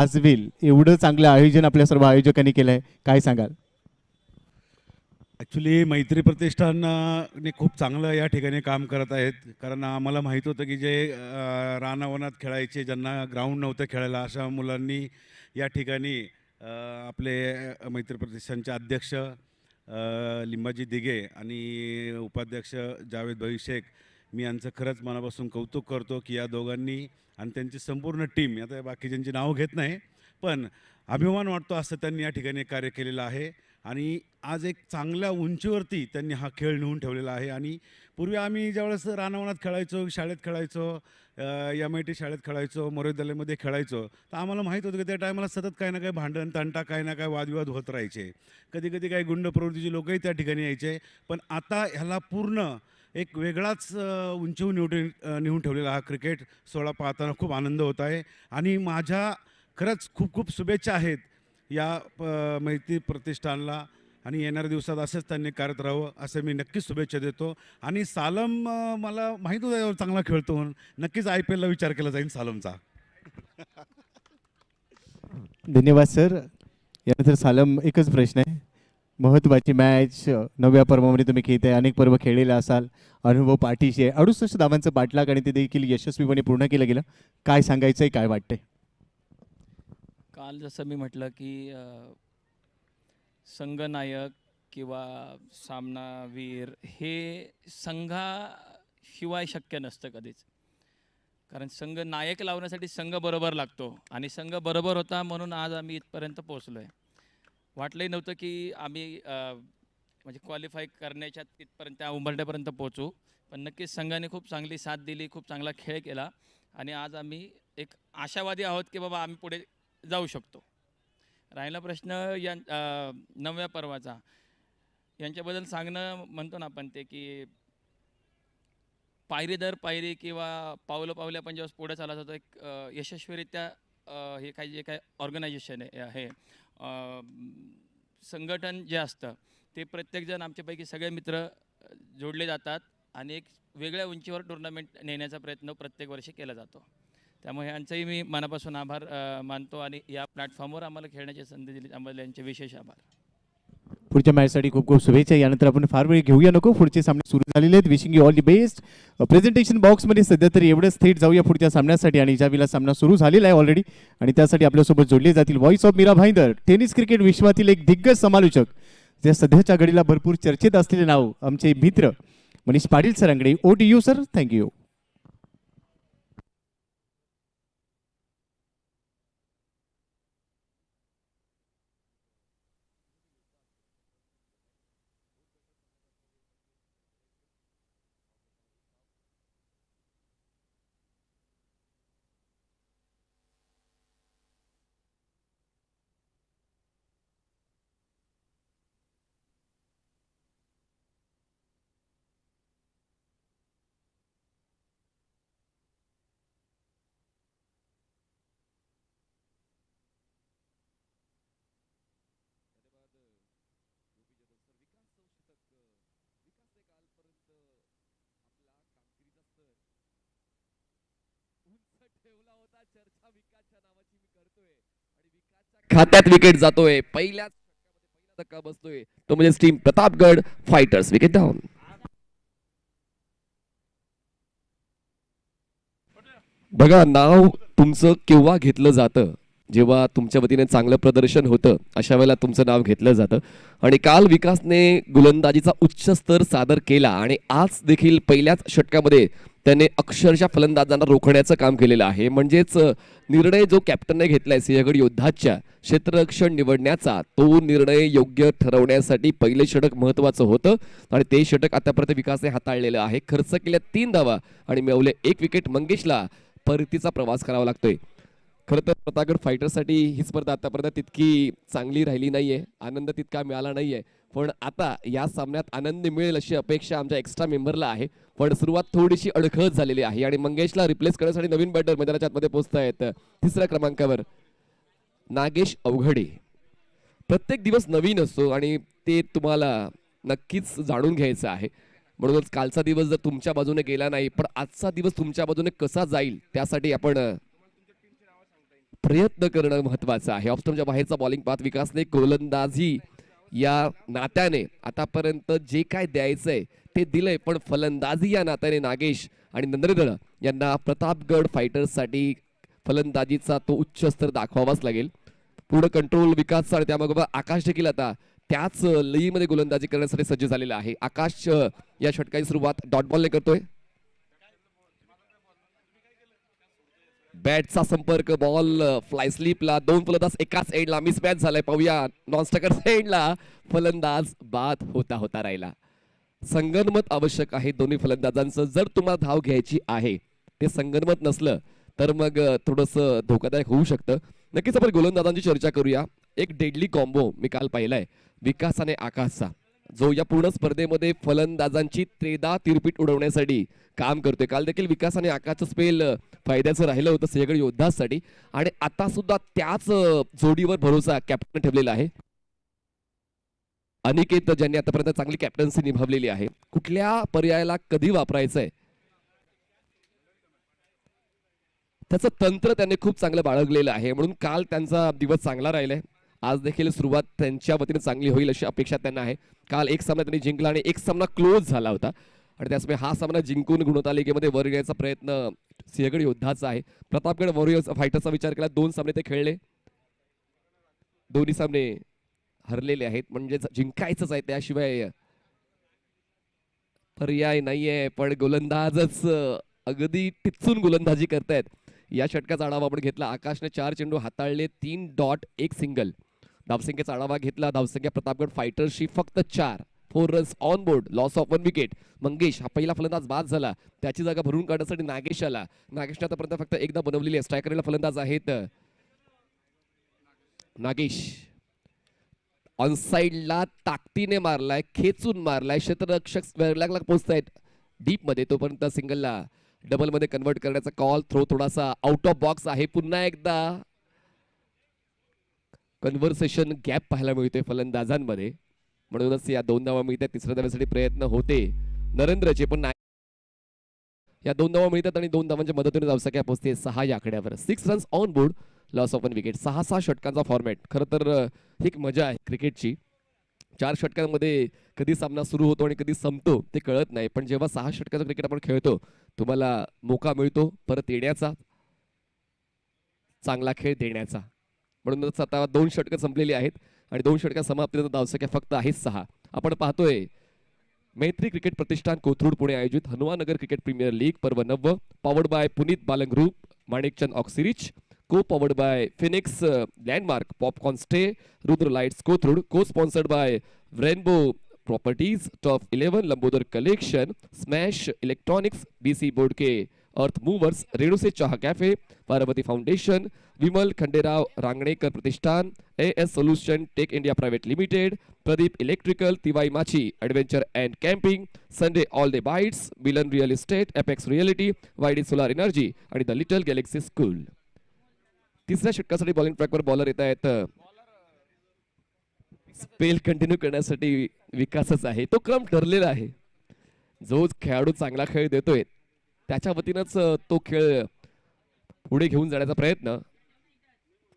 गाजवेल एवढं चांगलं आयोजन आपल्या सर्व आयोजकांनी केलं आहे, काय सांगाल? ॲक्च्युली मैत्री प्रतिष्ठान ने खूप चांगलं या ठिकाणी काम करत आहेत. कारण आम्हाला माहीत होतं की जे रानावनात खेळायचे, ज्यांना ग्राउंड नव्हतं खेळायला, अशा मुलांनी या ठिकाणी आपले मैत्री प्रतिष्ठानचे अध्यक्ष लिंबाजी दिघे आणि उपाध्यक्ष जावेद भाई शेख, मी यांचं खरंच मनापासून कौतुक करतो की या दोघांनी आणि त्यांची संपूर्ण टीम, आता बाकीच्यांची नाव घेत नाही, पण अभिमान वाटतो असं त्यांनी या ठिकाणी कार्य केलेलं आहे. आणि आज एक चांगल्या उंचीवरती त्यांनी हा खेळ नेऊन ठेवलेला आहे. आणि पूर्वी आम्ही ज्यावेळेस रानावनात खेळायचो, शाळेत खेळायचो, MIT शाळेत खेळायचो, मोरविद्यालयामध्ये खेळायचो, तर आम्हाला माहीत होतं की त्या टायमाला सतत काही ना काही भांडण तंटा, काही ना काही वादविवाद होत राहायचे. कधी कधी काही गुंड प्रवृत्तीचे लोकही त्या ठिकाणी यायचे. पण आता ह्याला पूर्ण एक वेगळाच उंचीवर नेऊन ठेवलेला हा क्रिकेट सोहळा पाहताना खूप आनंद होत आहे. आणि माझ्या खरंच खूप खूप शुभेच्छा आहेत या मैत्री प्रतिष्ठानला. आणि येणाऱ्या दिवसात असंच त्यांनी कार्यरत राहावं असं मी नक्कीच शुभेच्छा देतो. आणि सालम मला माहीत होतं चांगला खेळतो म्हणून, नक्कीच IPLला विचार केला जाईल सालमचा. धन्यवाद सर. यानंतर सालम, एकच प्रश्न आहे, महत्त्वाची मॅच 9व्या पर्वामध्ये तुम्ही खेळताय, अनेक पर्व खेळलेला असाल, अनुभव पाठीशी आहे, 68 धावांचं पाठलाग आणि ते देखील यशस्वीपणे पूर्ण केलं गेलं, काय सांगायचं आहे, काय वाटतंय? काल जसं मी म्हटलं की संघनायक किंवा सामनावीर हे संघाशिवाय शक्य नसतं कधीच. कारण संघ नायक लावण्यासाठी संघ बरोबर लागतो आणि संघ बरोबर होता म्हणून आज आम्ही इथपर्यंत पोहोचलो आहे. वाटलंही नव्हतं की आम्ही म्हणजे क्वालिफाय करण्याच्या तिथपर्यंत त्या उंबरठ्यापर्यंत पोहोचू, पण नक्कीच संघाने खूप चांगली साथ दिली, खूप चांगला खेळ केला आणि आज आम्ही एक आशावादी आहोत की बाबा आम्ही पुढे जाऊ शकतो. राहिला प्रश्न या 9व्या पर्वाचा, यांच्याबद्दल सांगणं म्हणतो ना आपण ते की पायरी दर पायरी किंवा पावलं पावले आपण जेव्हा पुढे चालत होतो, एक यशस्वीरित्या हे काही जे काय ऑर्गनायझेशन आहे, संघटन जे असतं ते प्रत्येकजण आमच्यापैकी सगळे मित्र जोडले जातात आणि एक वेगळ्या उंचीवर टुर्नामेंट नेण्याचा प्रयत्न प्रत्येक वर्षी केला जातो. त्यामुळे यांचंही मी मनापासून आभार मानतो आणि या प्लॅटफॉर्मवर आम्हाला खेळण्याची संधी दिली आम्हाला यांचे विशेष आभार. पुढच्या मॅचसाठी खूप खूप शुभेच्छा. यानंतर आपण फार वेळ घेऊया नको, पुढचे सामने सुरू झालेले आहेत. Wishing you all the best. Presentation बॉक्समध्ये सध्या तरी एवढंच, थेट जाऊया पुढच्या सामन्यासाठी. आणि ज्यावेळेला सामना सुरू झालेला आहे ऑलरेडी आणि त्यासाठी आपल्यासोबत जोडले जातील voice of Mira Bhayandar, tennis cricket विश्वातील एक दिग्गज समालोचक, जे सध्याच्या घडीला भरपूर चर्चेत असलेले नाव, आमचे मित्र मनीष पाटील सरांकडे. Over to you sir. Thank you. खात्यात विकेट जातोय, पहिल्याच धक्का बसतोय, तो म्हणजे team Pratapgad Fighters. Wicket down. बघा, नाव तुमचं केव्हा घेतलं जातं, जेव्हा तुमच्या वतीने चांगलं प्रदर्शन होतं, अशा वेळेला तुमचं नाव घेतलं जातं. आणि काल विकासने गोलंदाजीचा उच्च स्तर सादर केला आणि आज देखील पहिल्याच षटकामध्ये त्याने अक्षरशः फलंदाजांना रोखण्याचं काम केलेलं आहे. म्हणजेच निर्णय जो कॅप्टनने घेतलाय सिंहगड योद्धाच्या क्षेत्ररक्षण निवडण्याचा, तो निर्णय योग्य ठरवण्यासाठी पहिले षटक महत्त्वाचं होतं आणि ते षटक आतापर्यंत विकासने हाताळलेलं आहे. खर्च केल्या 3 धावा आणि मिळवले 1 विकेट. मंगेशला परतीचा प्रवास करावा लागतोय. खरं तर प्रतापगड फायटर्ससाठी ही स्पर्धा आतापर्यंत तितकी चांगली राहिली नाहीये, आनंद तितका मिळाला नाहीये, पण आता या सामन्यात आनंद मिळेल अशी अपेक्षा आमच्या एक्स्ट्रा मेंबरला आहे. पण सुरुवात थोडीशी अडखळत झालेली आहे आणि मंगेशला रिप्लेस करण्यासाठी नवीन बॅटर मैदानाच्या आतमध्ये पोहोचतायत. 3ऱ्या क्रमांकावर नागेश अवघडे. प्रत्येक दिवस नवीन असतो आणि ते तुम्हाला नक्कीच जाणून घ्यायचं आहे. म्हणूनच कालचा दिवस जर तुमच्या बाजूने गेला नाही, पण आजचा दिवस तुमच्या बाजूने कसा जाईल त्यासाठी आपण प्रयत्न करणं महत्वाचं आहे. ऑफस्टमच्या बाहेरचा बॉलिंग पाहत विकासने गोलंदाजी या नात्याने आतापर्यंत जे काय द्यायचंय ते दिलंय, पण फलंदाजी या नात्याने नागेश आणि नंदनदळ यांना प्रतापगड फायटर्ससाठी फलंदाजीचा तो उच्च स्तर दाखवावाच लागेल. पूर्ण कंट्रोल विकासचा आणि त्यामागे आकाश देखील आता त्याच लईमध्ये गोलंदाजी करण्यासाठी सज्ज झालेला आहे. आकाश या षटकाची सुरुवात डॉट बॉलने करतोय. बॅटचा संपर्क, बॉल फ्लाय स्लिपला, दोन फलंदाज एकाच एंडला मिसमॅच झालाय. पाहूया नॉनस्टकर एंडला फलंदाज बाद होता होता राहिला. संगनमत आवश्यक आहे दोन्ही फलंदाजांचं. जर तुम्हाला धाव घ्यायची आहे, ते संगनमत नसलं तर मग थोडंसं धोकादायक होऊ शकतं. नक्कीच आपण गोलंदाजांची चर्चा करूया. एक डेडली कॉम्बो मी काल पाहिलाय विकास आणि आकाशचा, जो या पूर्ण स्पर्धेमध्ये फलंदाजांची 13 तिरपीट उडवण्यासाठी काम करतोय. काल देखील विकास आणि आकाशचं स्पेल फायद्याचं राहिलं होतं सिंहगड योद्धासाठी, आणि आता सुद्धा त्याच जोडीवर भरोसा कॅप्टन ठेवलेला आहे. अनिकेत ज्यांनी आतापर्यंत चांगली कॅप्टन्सी निभावलेली आहे. कुठल्या पर्यायाला कधी वापरायचंय त्याचं तंत्र त्यांनी खूप चांगलं बाळगलेलं आहे, म्हणून काल त्यांचा दिवस चांगला राहिलाय. आज देखील सुरुवात त्यांच्या वतीने चांगली होईल अशी अपेक्षा त्यांना आहे. काल एक सामना त्यांनी जिंकला आणि एक सामना क्लोज झाला होता, आणि त्याचमुळे हा सामना जिंकून गुणतालिकेमध्ये वर येण्याचा प्रयत्न सिंहगड योद्धाचा आहे. प्रतापगड वॉरियर्स फायटर्सचा विचार केला, 2 सामने ते खेळले, दोन्ही सामने हरलेले आहेत, म्हणजे जिंकायचंच आहे, त्याशिवाय पर्याय नाहीये. पण गोलंदाजच अगदी टिचून गोलंदाजी करतायत. या षटकाचा आढावा आपण घेतला. आकाशने 4 चेंडू हाताळले, 3 डॉट 1 सिंगल. धावसंख्येचा आढावा घेतला. धावसंख्या प्रतापगड फायटर्सची फक्त 4, 4 runs on board, loss of 1 wicket. Mangesh हा पहिला फलंदाज बाद झाला, त्याची जागा भरून काढण्यासाठी नागेश आला. नागेशने आतापर्यंत फक्त एकदा बनवलेली आहे. स्ट्रायकरला फलंदाज आहेत नागेश. ऑन साइडला ताकदीने मारलाय, खेचून मारलाय, क्षेत्ररक्षक स्क्वेअरला पोहोचतायत डीप मध्ये, तोपर्यंत सिंगलला डबल मध्ये कन्वर्ट करण्याचा कॉल. थ्रो थोडासा आउट ऑफ बॉक्स आहे. पुन्हा एकदा कन्व्हर्सेशन गॅप पाहायला मिळतोय फलंदाजांमध्ये, म्हणूनच या 2 धावा मिळतात. तिसऱ्या धाव्यासाठी प्रयत्न होते नरेंद्रचे, पण या 2 धावा मिळतात आणि 2 धावांच्या मदतीने धावसंख्या पोहोचते 6 या आकड्यावर. 6 runs on board, loss of 1 wicket. 6-6 षटकांचा फॉर्मॅट. खरं तर ही एक मजा आहे क्रिकेटची. 4 षटकांमध्ये कधी सामना सुरू होतो आणि कधी संपतो ते कळत नाही, पण जेव्हा 6 षटकांचा क्रिकेट आपण खेळतो, तुम्हाला मोका मिळतो परत येण्याचा, चांगला खेळ देण्याचा. म्हणूनच आता 2 षटकं संपलेली आहेत आणि 2 षटका समाप्तीनंतर धावसंख्या फक्त आहे 6. आपण पाहतोय मैत्री क्रिकेट प्रतिष्ठान कोथरूड पुणे आयोजित हनुमाननगर क्रिकेट प्रीमियर लीग पर्व 9, powered by Puneet Balan Group, Manikchand Oxyrich, co powered by Phoenix Landmark, Popcorn Stay, Rudra Lights Kothrud, co sponsored by Rainbow Properties, top 11 Lambodar Collection, Smash Electronics, BC Board K Earth Movers, Renuse Chaha Cafe, Parvati Foundation, Vimal Khanderao Rangnekar Pratishthan, AS Solution Tech India Private Limited, Pradeep Electrical, Tiwai Machi Adventure and Camping, Sunday All Day Bites, Milan Real Estate, Apex Reality, YD solar energy आणि the little Galaxy school. तिसऱ्या षटकासाठी bowling ट्रॅकवर bowler येत आहेत. Spell continue करण्यासाठी विकासच आहे, तो क्रम ठरलेला आहे. जो खेळाडू चांगला खेळ देतोय त्याच्या वतीनंच तो खेळ पुढे घेऊन जाण्याचा प्रयत्न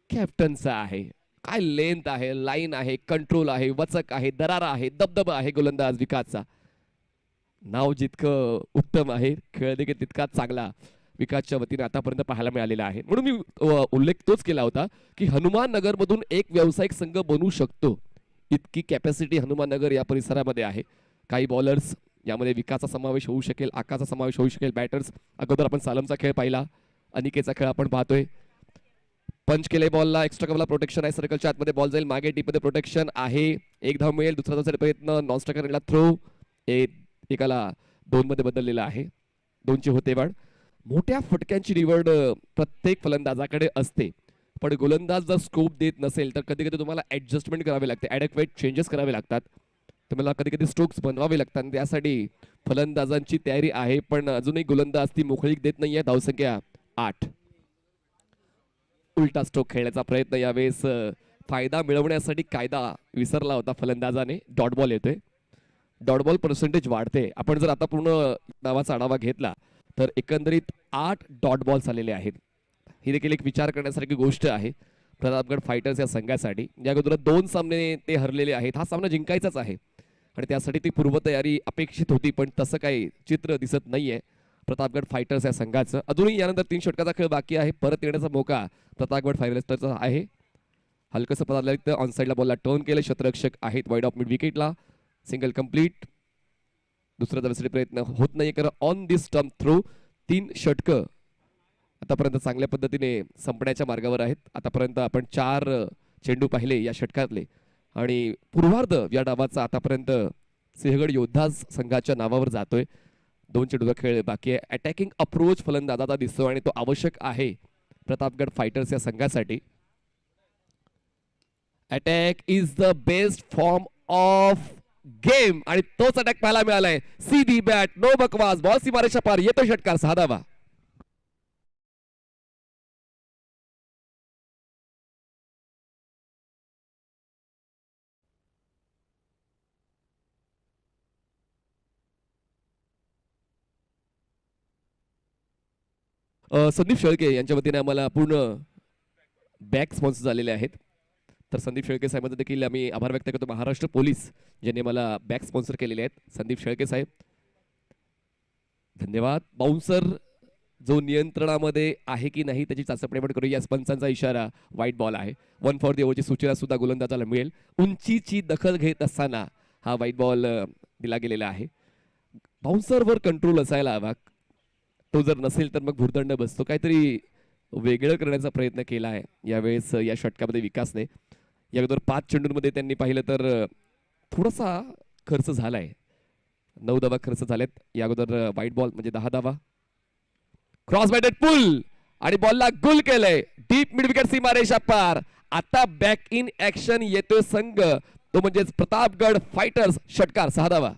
कॅप्टनचा आहे. काय लेंथ आहे, लाईन आहे, कंट्रोल आहे, वचक आहे, दरारा आहे, दबदबा आहे गोलंदाज विकासचा. नाव जितकं उत्तम आहे, खेळ देखील तितकाच चांगला विकासच्या वतीने आतापर्यंत पाहायला मिळालेला आहे. म्हणून मी उल्लेख तोच केला होता की हनुमान नगर मधून एक व्यावसायिक संघ बनू शकतो, इतकी कॅपॅसिटी हनुमान नगर या परिसरामध्ये आहे. काही बॉलर्स यामध्ये विकासचा समावेश होऊ शकेल, आकाशचा समावेश होऊ शकेल. बॅटर्स अगोदर आपण सालमचा खेळ पाहिला, अनिकेचा खेळ आपण पाहतोय. पंच केले बॉलला, एक्स्ट्रा कव्हरला प्रोटेक्शन आहे, सर्कलच्या आतमध्ये बॉल जाईल, मागे डीप मध्ये प्रोटेक्शन आहे, एक धाव मिळेल. दुसरा धावसाठी प्रयत्न, नॉन स्ट्रायकरला थ्रो, एकाला 2 मध्ये बदललेला आहे, 2ची होते वाढ. मोठ्या फटक्यांची निवड प्रत्येक फलंदाजाकडे असते, पण गोलंदाज जर स्कोप देत नसेल तर कधी कधी तुम्हाला ऍडजस्टमेंट करावे लागते, ॲडेक्वेट चेंजेस करावे लागतात, तुम्हाला कधी कधी स्ट्रोक्स बनवावे लागतात. त्यासाठी फलंदाजांची तयारी आहे, पण अजूनही गोलंदाज ती मोकळीक देत नाहीये. धावसंख्या 8. उलटा स्ट्रोक खेळण्याचा प्रयत्न, यावेळेस फायदा मिळवण्यासाठी कायदा विसरला होता फलंदाजाने. डॉट बॉल येतोय, डॉट बॉल पर्सेंटेज वाढते. आपण जर आता पूर्ण नावाचा आढावा घेतला तर एकंदरीत 8 डॉट बॉल्स आलेले आहेत. ही देखील एक विचार करण्यासारखी गोष्ट आहे प्रतापगड फायटर्स या संघासाठी. या अगोदर 2 सामने ते हरलेले आहेत. हा सामना जिंकायचाच आहे आणि त्यासाठी ती पूर्वतयारी अपेक्षित होती, पण तसं काही चित्र दिसत नाहीये प्रतापगड फायटर्स या संघाचं. अजूनही यानंतर 3 षटकाचा खेळ बाकी आहे. परत येण्याचा मौका प्रतापगड फायटर्सचा आहे. हलकंसं पदार्थ ऑन साईडला बॉलला टर्न केलं. क्षेत्ररक्षक आहेत वाईड ऑफ मिड विकेटला. Single complete. दुसरा धावेसाठी प्रयत्न होत नाही कारण ऑन दिस स्टंप थ्रू 3 षटकं आतापर्यंत चांगल्या पद्धतीने संपण्याच्या मार्गावर आहेत. आतापर्यंत आपण 4 चेंडू पाहिले या षटकातले आणि पूर्वार्ध या डावाचा आतापर्यंत सिंहगड योद्धाच संघाच्या नावावर जातोय. 2 चेंडूचा खेळ बाकी आहे. अटॅकिंग अप्रोच फलंदाजाचा दिसतो आणि तो आवश्यक आहे प्रतापगड फायटर्स या संघासाठी. Attack is the best form of game आणि तोच अटॅक पाहायला मिळालाय. सीधी बॅट, नो बकवास, बॉल सीमारेषा पार, येतो षटकार, 6 धावा. संदीप शेळके यांच्या वतीने आम्हाला पूर्ण बॅक स्पॉन्सर झालेले आहेत. तर संदीप शेळके साहेबांचा देखील आम्ही आभार व्यक्त करतो. महाराष्ट्र पोलीस ज्यांनी मला बॅक स्पॉन्सर केलेले आहेत. संदीप शेळके साहेब धन्यवाद. बाउन्सर जो नियंत्रणामध्ये आहे की नाही त्याची चाचपणी पण करूया. पंचांचा इशारा, वाईट बॉल आहे. 1 फॉर द ओव्हरची सूचना सुद्धा गोलंदाजाला मिळेल. उंचीची दखल घेत असताना हा वाईट बॉल दिला गेलेला आहे. बाउन्सरवर कंट्रोल असायला हवा. तो जर नसेल तर मग भुर्दंड बसतो. काहीतरी वेगळं करण्याचा प्रयत्न केला आहे यावेळेस या षटकामध्ये विकासने. या अगोदर 5 चेंडूंमध्ये त्यांनी पाहिलं तर थोडासा खर्च झालाय. 9 धावा खर्च झालेत. या अगोदर वाईट बॉल म्हणजे 10 धावा. क्रॉस बॅटेड पुल आणि बॉलला गुल केलंय. डीप मिड विकेट सीमारेषा पार. आता बॅक इन ऍक्शन येतोय संघ, तो म्हणजेच प्रतापगड फायटर्स. षटकार, 6 धावा.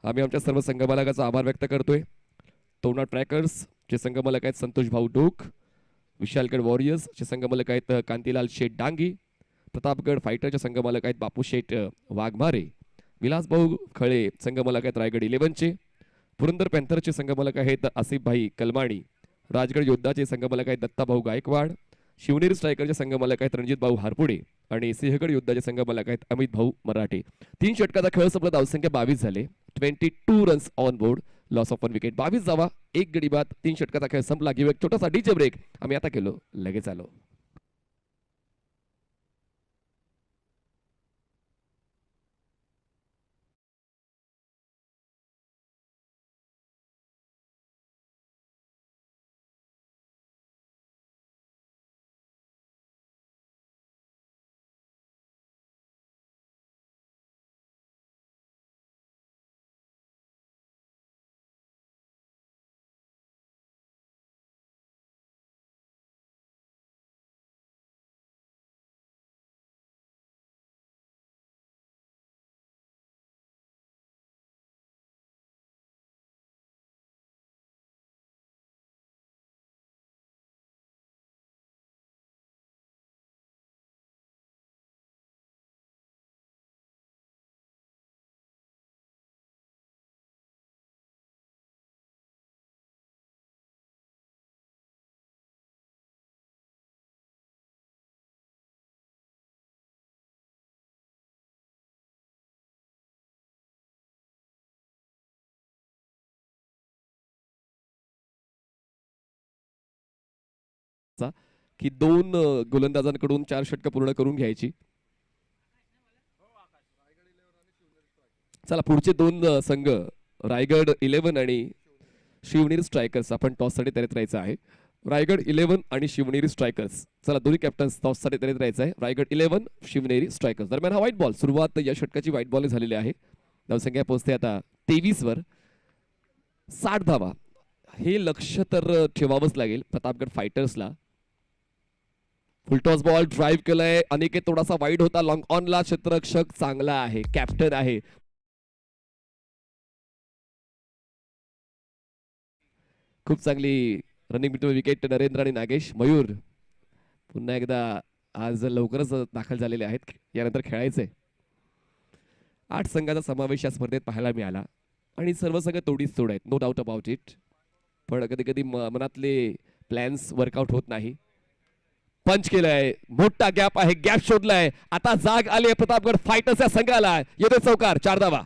आम्ही आमच्या सर्व संघमालकाचा आभार व्यक्त करतोय. तोरणा ट्रॅकर्स चे संघमालक आहेत संतोष भाऊ डोक. विशालगड वॉरियर्स चे संघमालक आहेत कांतीलाल शेठ डांगी. प्रतापगड फायटरचे संघमालक आहेत बापू शेठ वाघमारे. विलासभाऊ खळे संघमालक आहेत रायगड 11चे. पुरंदर पॅन्थरचे संघमालक आहेत आसिफभाई कलमाणी. राजगड योद्धाचे संघमालक आहेत दत्ताभाऊ गायकवाड. शिवनेरी स्ट्रायकरचे संघमालक आहेत रणजित भाऊ हारपुडे आणि सिंहगड योद्धाचे संघमालक आहेत अमित भाऊ मराठे. 3 षटकाचा खेळ संपला. धावसंख्या 22 झाले. 22 runs on board. Loss of 1 wicket. 22 धावा, 1 गडी बाद. 3 षटकाचा खेळ संपला. घेऊ एक छोटासा डीजे ब्रेक. आम्ही आता केलो, लगेच आलो. की 2 गोलंदाजांकडून 4 षटकं पूर्ण करून घ्यायची. चला पुढचे 2 संघ रायगड 11 आणि शिवनेरी स्ट्रायकर्स. आपण टॉस साठी तयारीत राहायचं आहे. रायगड 11 आणि शिवनेरी स्ट्रायकर्स. चला दोन्ही कॅप्टन्स टॉस साठी तयारीत राहायचं आहे. रायगड 11 शिवनेरी स्ट्रायकर्स दरम्यान हा व्हाईट बॉल. सुरुवात या षटकाची व्हाईट बॉल झालेली आहे. धावसंख्या पोहोचते आता 23 वर. 60 धावा. हे लक्ष तर ठेवावंच लागेल प्रतापगड फायटर्सला. फुलटॉस बॉल ड्राईव्ह केलाय. अनिकेत थोडासा वाईड होता. लॉंग ऑनला क्षेत्ररक्षक चांगला आहे, कॅप्टन आहे. खूप चांगली रनिंग बिटवीन विकेट. नरेंद्र आणि नागेश. मयूर पुन्हा एकदा आज लवकरच दाखल झालेले आहेत. यानंतर खेळायचंय. 8 संघाचा समावेश या स्पर्धेत पाहायला मिळाला आणि सर्व संघ तोडीस तोड आहेत, नो डाऊट अबाउट इट. पण कधी कधी मनातले प्लॅन्स वर्कआउट होत नाही. पंच केलंय, मोठा गॅप आहे, गॅप शोधलाय, आता जाग आली आहे प्रतापगड फायटर्स या संघाला. येतोय चौकार, 4 धावा.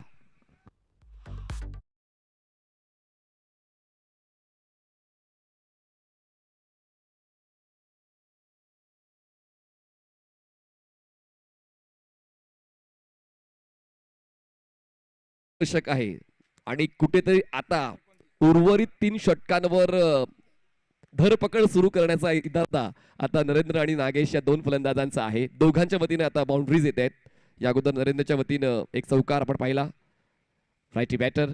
आहे आणि कुठेतरी आता उर्वरित 3 षटकांवर धरपकड सुरू करण्याचा इरादा आता नरेंद्र आणि नागेश या 2 फलंदाजांचा आहे. दोघांच्या वतीने आता बाउंड्रीज येत आहेत. या अगोदर नरेंद्रच्या वतीनं एक चौकार आपण पाहिला. राईटी बॅटर,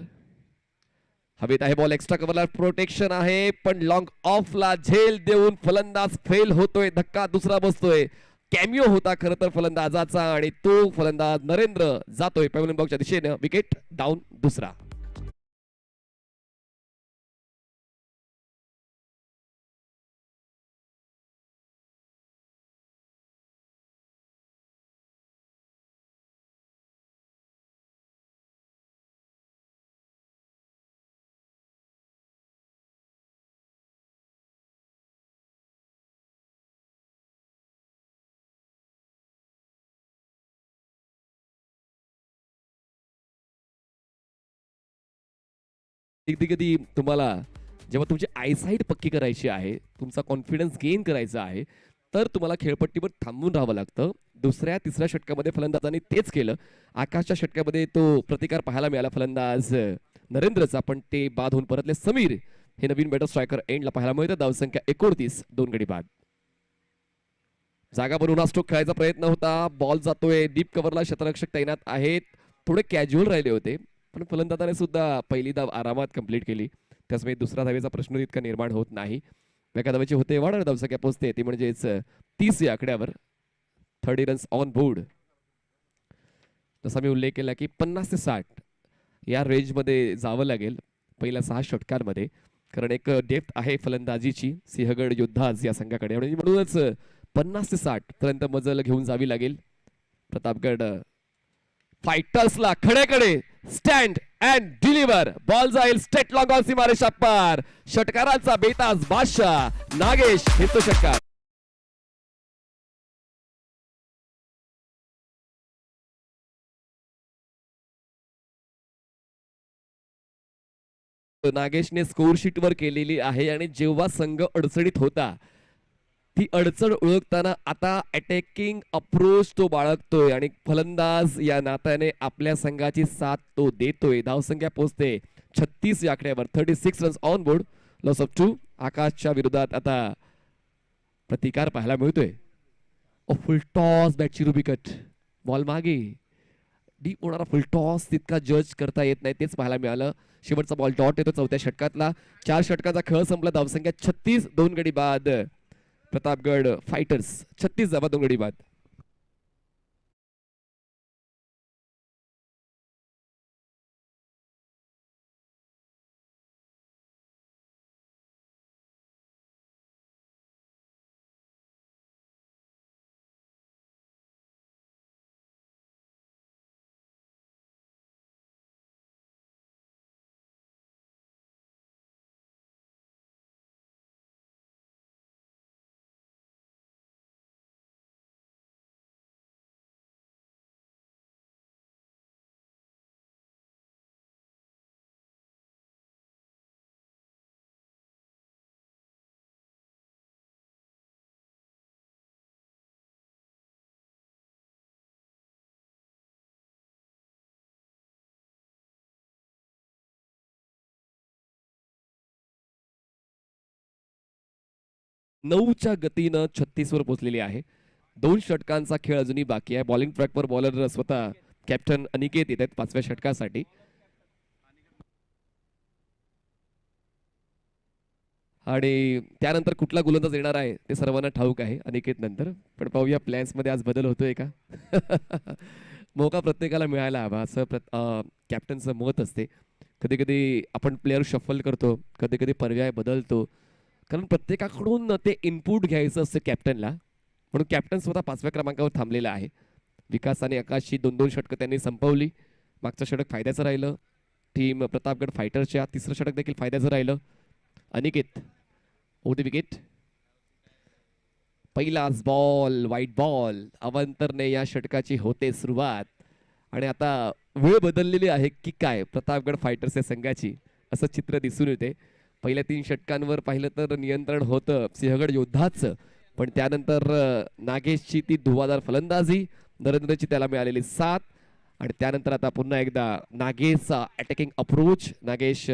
हवेत आहे बॉल, एक्स्ट्रा कव्हरला प्रोटेक्शन आहे, पण लॉंग ऑफला झेल देऊन फलंदाज फेल होतोय. धक्का दुसरा बसतोय. कॅमिओ होता खरं तर फलंदाजाचा आणि तो फलंदाज नरेंद्र जातोय पॅव्हलियन बॉक्सच्या दिशेनं. विकेट डाऊन दुसरा. कधी कधी तुम्हाला जेव्हा तुमची आयसाईट पक्की करायची आहे, तुमचा कॉन्फिडन्स गेन करायचा आहे, तर तुम्हाला खेळपट्टीवर थांबून राहावं लागतं. दुसऱ्या तिसऱ्या षटकामध्ये फलंदाजांनी तेच केलं. आकाशच्या षटकामध्ये तो प्रतिकार पाहायला मिळाला फलंदाज नरेंद्रचा, पण ते बाद होऊन परतले. समीर हे नवीन बॅटर स्ट्रायकर एंडला पाहायला मिळतं. धावसंख्या 29, 2 गडी बाद. जागा बनवून हा स्ट्रोक खेळायचा प्रयत्न होता. बॉल जातोय डीप कव्हरला, क्षेत्ररक्षक तैनात आहेत. थोडे कॅज्युअल राहिले होते, पण फलंदाजाने सुद्धा पहिली धाव आरामात कंप्लीट केली. त्यामुळे दुसऱ्या धावेचा प्रश्न इतका निर्माण होत नाही. एका धावेची होते वाढ, धावसंख्या पोहोचते ती म्हणजेच 30 या आकड्यावर. 30 रन्स ऑन बोर्ड. जसा मी उल्लेख केला की 50 ते 60 या रेंजमध्ये जावं लागेल पहिल्या 6 षटकांमध्ये, कारण एक डेप्थ आहे फलंदाजीची सिंहगड योद्धाज या संघाकडे. म्हणूनच 50 ते 60 पर्यंत मजल घेऊन जावी लागेल. प्रतापगड फायटर्सला खडेकडे स्टँड अँड डिलिव्हर. बॉल जाईल स्ट्रेट लॉंग ऑन सीमारेषा पार. षटकारांचा बेताज बादशाह नागेश हेच षटकार. नागेशने स्कोर शीट वर केलेली आहे आणि जेव्हा संघ अडचणीत होता ती अडचण ओळखताना आता अटॅकिंग अप्रोच तो बाळगतोय आणि फलंदाज या नात्याने आपल्या संघाची साथ तो देतोय. धावसंख्या पोहोचते 36 या आकड्यावर. 36 runs on board, loss of 2. आकाशच्या विरोधात आता प्रतिकार पाहायला मिळतोय. फुल टॉस, बॅट चिरू विकेट. बॉल मागे डीप होणारा फुल टॉस तितका जज करता येत नाही, तेच पाहायला मिळालं. शेवटचा बॉल डॉट येतो 4थ्या षटकातला. 4 षटकाचा खेळ संपला. धावसंख्या 36, 2 गडी बाद. प्रतापगड फायटर्स 36 धावा, 2 गडी बाद. नऊच्या गतीनं 36 वर पोहोचलेली आहे. 2 षटकांचा खेळ अजूनही बाकी आहे. बॉलिंग ट्रॅकवर बॉलर स्वतः कॅप्टन अनिकेत येत आहेत 5व्या षटकासाठी. आणि त्यानंतर कुठला गोलंदाज येणार आहे ते सर्वांना ठाऊक आहे अनिकेत नंतर. पण पाहूया प्लॅन्स मध्ये आज बदल होतोय का. मौका प्रत्येकाला मिळायला हवा असं कॅप्टनचं मत असते. कधी कधी आपण प्लेअर शफल करतो, कधी कधी पर्याय बदलतो, कारण प्रत्येकाकडून ते इनपुट घ्यायचं असतं कॅप्टनला. म्हणून कॅप्टन स्वतः 5व्या क्रमांकावर थांबलेला आहे. विकास आणि आकाशची 2-2 षटकं त्यांनी संपवली. मागचं षटक फायद्याचं राहिलं टीम प्रतापगड फायटर्सच्या. 3रं षटक देखील फायद्याचं राहिलं. Aniket over the wicket. पहिलाच बॉल वाईट बॉल. अवांतरने या षटकाची होते सुरुवात आणि आता वेळ बदललेली आहे की काय प्रतापगड फायटर्स या संघाची असं चित्र दिसून येते. पहिल्या 3 षटकांवर पाहिलं तर नियंत्रण होतं सिंहगड योद्धाचं, पण त्यानंतर नागेशची ती धुवाधार फलंदाजी, नरेंद्रची त्याला मिळालेली साथ आणि त्यानंतर आता पुन्हा एकदा नागेशचा attacking approach. Nagesh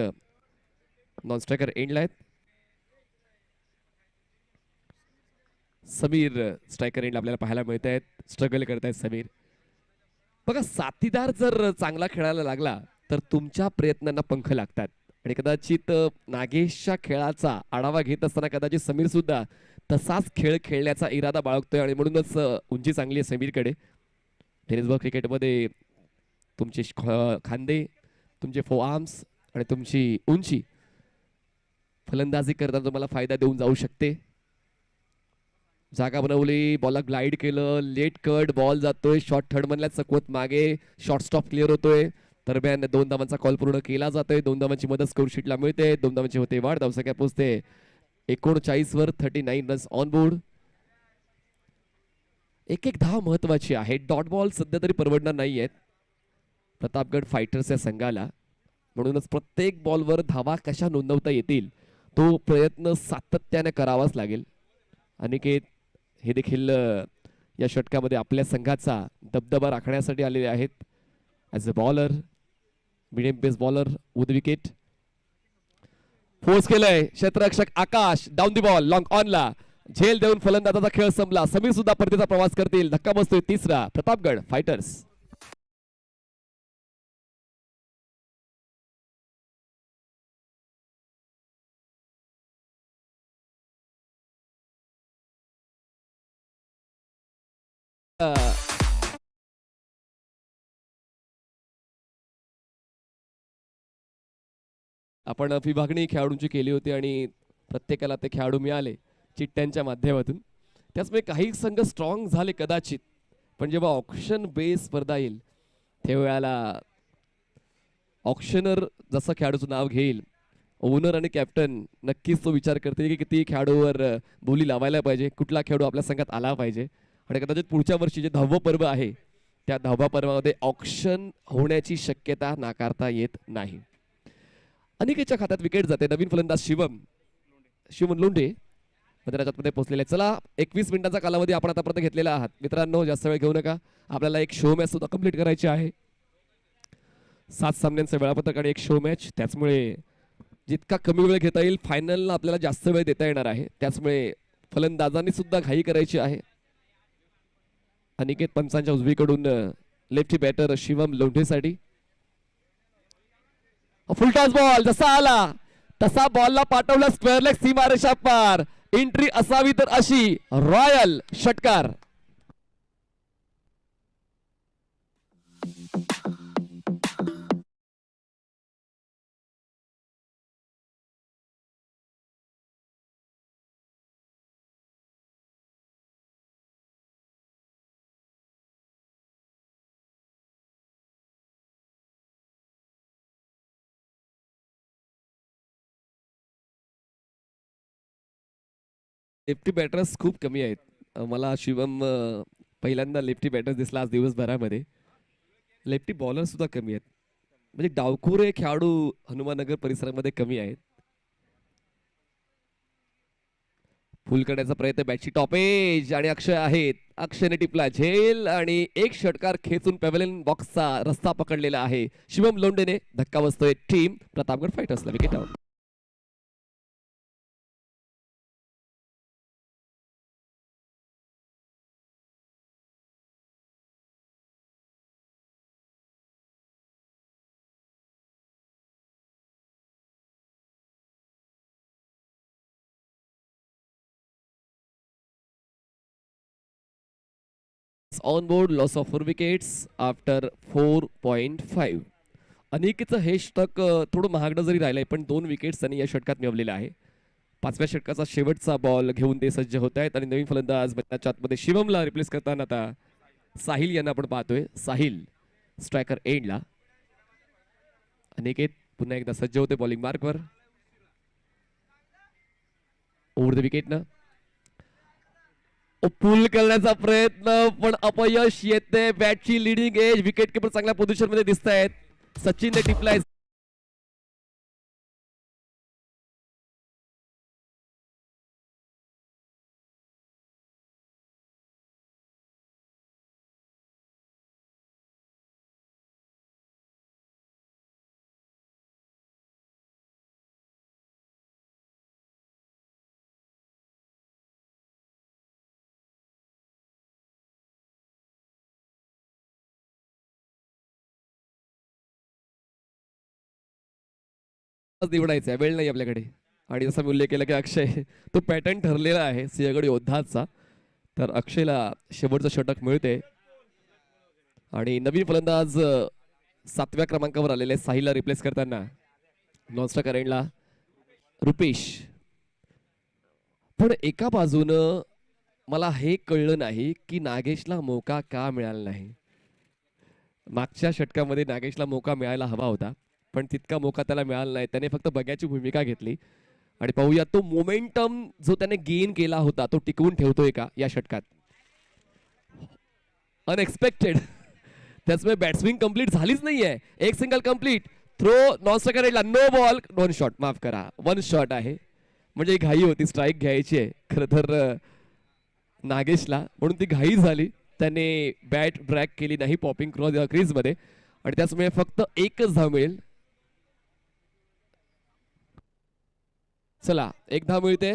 non striker एंडला आहेत. समीर स्ट्रायकर एंड आपल्याला पाहायला मिळत आहेत. स्ट्रगल करतायत समीर. बघा साथीदार जर चांगला खेळायला लागला तर तुमच्या प्रयत्नांना पंख लागतात आणि कदाचित नागेशच्या खेळाचा आढावा घेत असताना कदाचित समीर सुद्धा तसाच खेळ खेळण्याचा इरादा बाळगतोय आणि म्हणूनच उंची चांगली आहे समीरकडे. टेनिस बॉल क्रिकेटमध्ये तुमचे खांदे, तुमचे फोआर्म्स आणि तुमची उंची फलंदाजी करताना तुम्हाला फायदा देऊन जाऊ शकते. जागा बनवली, बॉलला ग्लाइड केलं, लेट कट बॉल जातोय, शॉर्ट थर्ड मधल्या चकवत मागे, शॉर्ट स्टॉप क्लिअर होतोय. दरम्यान 2 धावांचा कॉल पूर्ण केला जातोय. 2 धावांची मदत स्कोर शीटला मिळते. 2 धावांची होते वाढ. धावसंख्या पोहोचते 39 वर. 39 रन्स ऑन बोर्ड. एक धाव महत्वाची आहे. डॉट बॉल सध्या तरी परवडणार नाहीयेत प्रतापगड फायटर्स या संघाला, म्हणूनच प्रत्येक बॉलवर धावा कशा नोंदवता येतील तो प्रयत्न सातत्याने करावाच लागेल. अनिकेत हे देखील या षटकामध्ये आपल्या संघाचा दबदबा राखण्यासाठी आलेले आहेत as a bowler, medium pace bowler. With wicket force केलंय क्षेत्ररक्षक Akash. Down the ball long ऑनला झेल देऊन फलंदाजाचा खेळ संपला. समीर सुद्धा परतीचा प्रवास करतील. धक्का बसतोय तिसरा प्रतापगड फायटर्स. आपण विभागणी खेळाडूंची केली होती आणि प्रत्येकाला ते खेळाडू मिळाले चिठ्ठ्यांच्या माध्यमातून. त्याचमुळे काही संघ स्ट्रॉंग झाले कदाचित, पण जेव्हा ऑक्शन बेस स्पर्धा येईल त्यावेळेला ऑक्शनर जसं खेळाडूचं नाव घेईल, ओनर आणि कॅप्टन नक्कीच तो विचार करते की किती खेळाडूवर बोली लावायला पाहिजे, कुठला खेळाडू आपल्या संघात आला पाहिजे. आणि कदाचित पुढच्या वर्षी जे 10वं पर्व आहे त्या 10व्या पर्वामध्ये ऑक्शन होण्याची शक्यता नाकारता येत नाही. अनिकेतच्या खात्यात विकेट जाते. नवीन फलंदाज शिवम लोंढे मैदानामध्ये पोहोचलेले. चला 21 मिनिटांचा कालावधी आपण आतापर्यंत घेतलेला आहात मित्रांनो, जास्त वेळ घेऊ नका. आपल्याला एक शो मॅच सुद्धा कंप्लीट करायची आहे. 7 सामन्यांचं वेळापत्रक आणि एक शो मॅच, त्याचमुळे जितका कमी वेळ घेता येईल फायनलला आपल्याला जास्त वेळ देता येणार आहे. त्याचमुळे फलंदाजांनी सुद्धा घाई करायची आहे. अनिकेत पंचांच्या उजवीकडून लेफ्टी बॅटर शिवम लोंढेसाठी फुलटॉस बॉल जसा आला तसा बॉलला पाठवला स्क्वेअर लेग सीमारेषा पार. एंट्री असावी तर अशी रॉयल षटकार. लेफ्टी बॅटर्स खूप कमी आहेत. मला शिवम पहिल्यांदा लेफ्टी बॅटर्स दिसला आज दिवसभरामध्ये. लेफ्टी बॉलर सुद्धा कमी आहेत, म्हणजे डावखुरे खेळाडू हनुमाननगर परिसरामध्ये कमी आहेत. फुल करण्याचा प्रयत्न, बॅटची टॉपेज आणि अक्षय आहेत. अक्षयने टिपला झेल आणि एक षटकार खेचून पॅव्हलियन बॉक्सचा रस्ता पकडलेला आहे. शिवम लोंढेने धक्का बसतोय टीम प्रतापगड फायटर्सला. Wicket out. On board, loss of 4 wickets after 4.5. अनिकेतचं हे षटक थोडं महागडं जरी राहिलंय पण 2 विकेट्स त्यांनी या षटकात मिळवलेले आहे. 5व्या षटकाचा शेवटचा बॉल घेऊन ते सज्ज होत आहेत आणि नवीन फलंदाज मैदानाच्या आतमध्ये शिवमला रिप्लेस करताना आता साहिल यांना आपण पाहतोय. साहिल स्ट्रायकर एंडला. अनिकेत पुन्हा एकदा सज्ज होते बॉलिंग मार्कवर. ओव्हर द विकेट ना पुल करण्याचा प्रयत्न पण अपयश येते. बॅटची लिडिंग एज, विकेट किपर चांगल्या पोझिशन मध्ये दिसत आहेत. सचिनने टिपलाय. निवडायचा वेळ नाही आपल्याकडे. आणि जसं मी उल्लेख केला की अक्षय तो पॅटर्न ठरलेला आहे सिंहगड योद्धाचा. तर अक्षयला शेवटचं षटक मिळते आणि नवीन फलंदाज 7व्या क्रमांकावर आलेले साहिलला रिप्लेस करताना नॉनस्टॉप अरेंडला रुपेश. पण एका बाजूनं मला हे कळलं नाही की नागेशला मौका का मिळाला नाही. मागच्या षटकामध्ये नागेशला मौका मिळायला हवा होता पण तितका मौका त्याला मिळाला नाही. त्याने फक्त बघ्याची भूमिका घेतली आणि पाहूया तो मोमेंटम जो त्याने गेन केला होता तो टिकवून ठेवतोय का या षटकात. अनएक्सपेक्टेड. त्याचमुळे बॅट्सविंग कंप्लीट झालीच नाहीये. एक सिंगल कंप्लीट थ्रो नॉनस्ट्रायकर रेडला नो बॉल वन शॉट माफ करा वन शॉट आहे. म्हणजे घाई होती स्ट्राईक घ्यायची आहे खरं तर नागेशला म्हणून ती घाई झाली. त्याने बॅट ड्रॅग केली नाही पॉपिंग क्रीज मध्ये आणि त्याचमुळे फक्त एकच धाव मिळेल. चला एक धाव मिळते.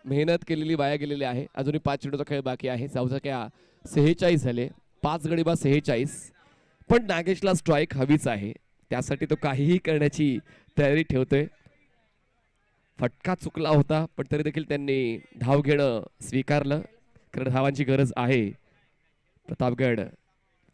मेहनत केलेली वाया गेलेली आहे. अजूनही 5 चेंडूचा खेळ बाकी आहे. सावचक्या 46 झाले. 5 गडी बाद 46. पण नागेशला स्ट्राईक हवीच आहे त्यासाठी तो काहीही करण्याची तयारी ठेवतोय. फटका चुकला होता पण तरी देखील त्यांनी धाव घेणं स्वीकारलं कारण धावांची गरज आहे. प्रतापगड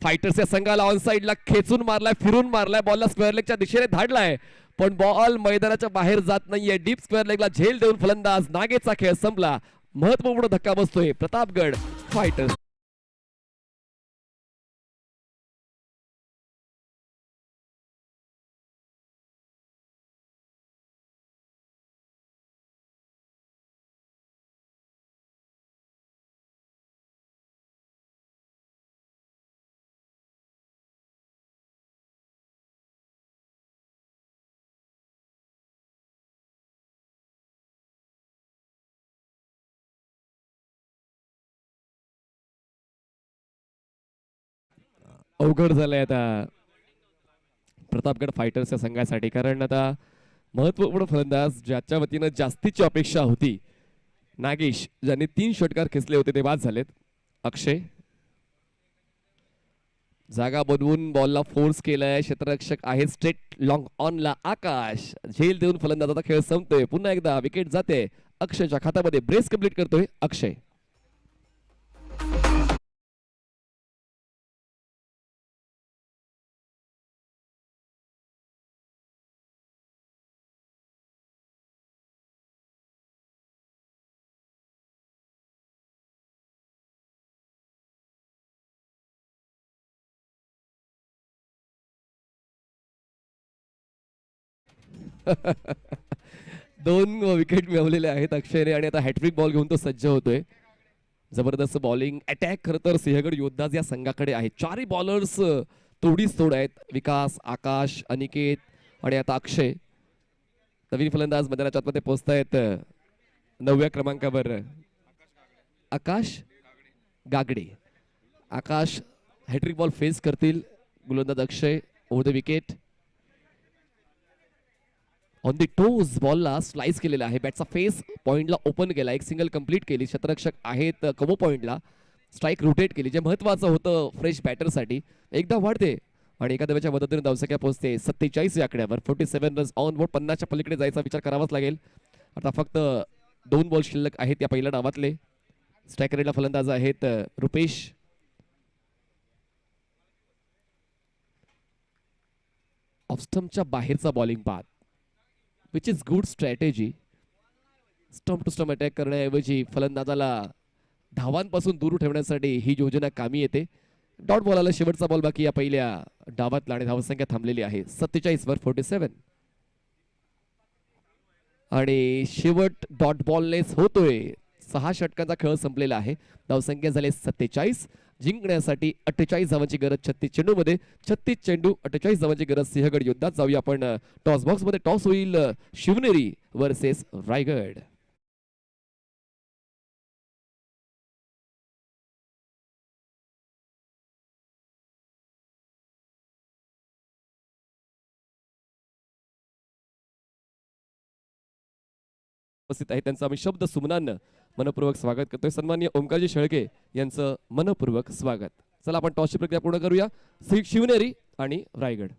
फायटर्स या संघाला ऑन साइडला खेचून मारलाय फिरून मारलाय. बॉलला स्क्वेअर लेगच्या दिशेने धाडलाय पण बॉल मैदानाच्या बाहेर जात नाहीये. डीप स्क्वेअर लेगला झेल देऊन फलंदाज नागेशचा खेळ संपला. महत्वपूर्ण धक्का बसतोय प्रतापगड फायटर्स. अवघड झालंय आता प्रतापगड फायटर्सच्या संघासाठी कारण आता महत्वपूर्ण फलंदाज ज्याच्या वतीनं जास्तीची अपेक्षा होती नागेश ज्यांनी 3 षटकार खेचले होते ते बाद झालेत. अक्षय जागा बनवून बॉलला फोर्स केलाय. क्षेत्ररक्षक आहे स्ट्रेट लॉंग ऑनला आकाश झेल देऊन फलंदाजाचा खेळ संपतोय. पुन्हा एकदा विकेट जाते. अक्षयच्या खात्यामध्ये ब्रेस कंप्लीट करतोय अक्षय. दोन विकेट मिळवलेले आहेत अक्षयने आणि आता हॅट्रिक बॉल घेऊन तो सज्ज होतोय. जबरदस्त बॉलिंग अटॅक खरं तर सिंहगड योद्धाज या संघाकडे आहे. 4ही बॉलर्स तोडीच तोड आहेत. विकास आकाश अनिकेत आणि आता अक्षय. नवीन फलंदाज मैदानाच्या आतमध्ये पोहोचतायत 9व्या क्रमांकावर Akash Gagde. Akash hat trick ball face करतील. गोलंदाज Akshay over the wicket on the toes. बॉलला स्लाइस केलेला आहे. बॅटचा फेस पॉइंटला ओपन केला. एक सिंगल कंप्लीट केली. क्षेत्ररक्षक आहेत कमो पॉइंटला. स्ट्राईक रोटेट केली जे महत्वाचं होतं फ्रेश बॅटरसाठी. एकदा वाढते आणि एका धावेच्या मदतीने धावसंख्या पोहोचते 47 या आकड्यावर. 47 रन्स ऑन बोर्ड. 50च्या पलीकडे जायचा विचार करावाच लागेल. आता फक्त 2 बॉल शिल्लक आहेत या पहिल्या डावातले. स्ट्रायकर रेडला फलंदाज आहेत रुपेश. ऑफ स्टंपच्या बाहेरचा bowling path which is good strategy. Stump to stump attack करण्याऐवजी फलंदाजाला धावांपासून दूर ठेवण्यासाठी ही योजना कामी येते. डॉट बॉल आला. शेवटचा बॉल बाकी या पहिल्या डावातला आणि धावसंख्या थांबलेली आहे 47 वर 47. आणि शेवट डॉट बॉलनेच होतोय. 6 षटकांचा खेळ संपलेला आहे. धावसंख्या झाले 47. जिंकण्यासाठी 48 धावांची गरज 36 चेंडूमध्ये. 36 चेंडू 48 धावांची गरज सिंहगड युद्धात. जाऊया आपण टॉस बॉक्स मध्ये. टॉस होईल शिवनेरी वर्सेस रायगड. उपस्थित आहे त्यांचं आम्ही शब्द सुमनानं मनपूर्वक स्वागत करतोय. सन्माननीय ओंकारजी शेळके यांचं मनपूर्वक स्वागत. चला आपण टॉसची प्रक्रिया पूर्ण करूया. शिवनेरी आणि रायगड.